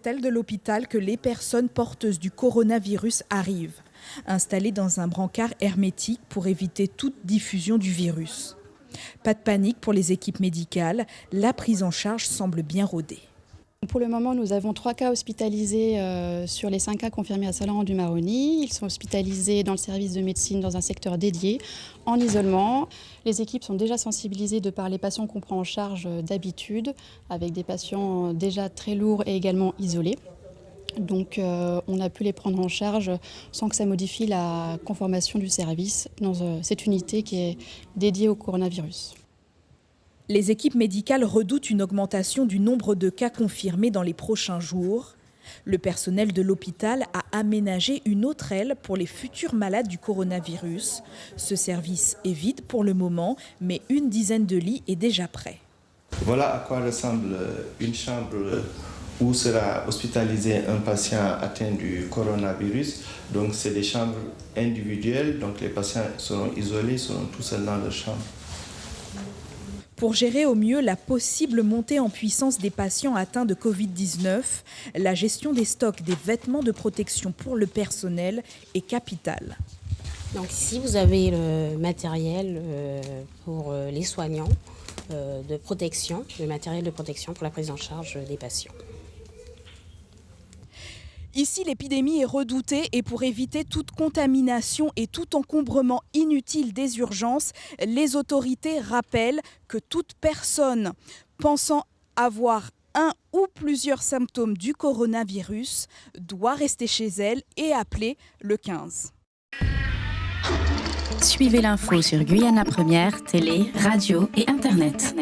Tel de l'hôpital que les personnes porteuses du coronavirus arrivent, installées dans un brancard hermétique pour éviter toute diffusion du virus. Pas de panique pour les équipes médicales, la prise en charge semble bien rodée. Pour le moment, nous avons 3 cas hospitalisés sur les 5 cas confirmés à Saint-Laurent-du-Maroni. Ils sont hospitalisés dans le service de médecine dans un secteur dédié, en isolement. Les équipes sont déjà sensibilisées de par les patients qu'on prend en charge d'habitude, avec des patients déjà très lourds et également isolés. Donc on a pu les prendre en charge sans que ça modifie la conformation du service dans cette unité qui est dédiée au coronavirus. Les équipes médicales redoutent une augmentation du nombre de cas confirmés dans les prochains jours. Le personnel de l'hôpital a aménagé une autre aile pour les futurs malades du coronavirus. Ce service est vide pour le moment, mais une dizaine de lits est déjà prêt. Voilà à quoi ressemble une chambre où sera hospitalisé un patient atteint du coronavirus. Donc c'est des chambres individuelles, donc les patients seront isolés, seront tout seuls dans leur chambre. Pour gérer au mieux la possible montée en puissance des patients atteints de Covid-19, la gestion des stocks des vêtements de protection pour le personnel est capitale. Donc ici, vous avez le matériel pour les soignants de protection, le matériel de protection pour la prise en charge des patients. Ici, l'épidémie est redoutée et pour éviter toute contamination et tout encombrement inutile des urgences, les autorités rappellent que toute personne pensant avoir un ou plusieurs symptômes du coronavirus doit rester chez elle et appeler le 15. Suivez l'info sur Guyana Première, télé, radio et internet.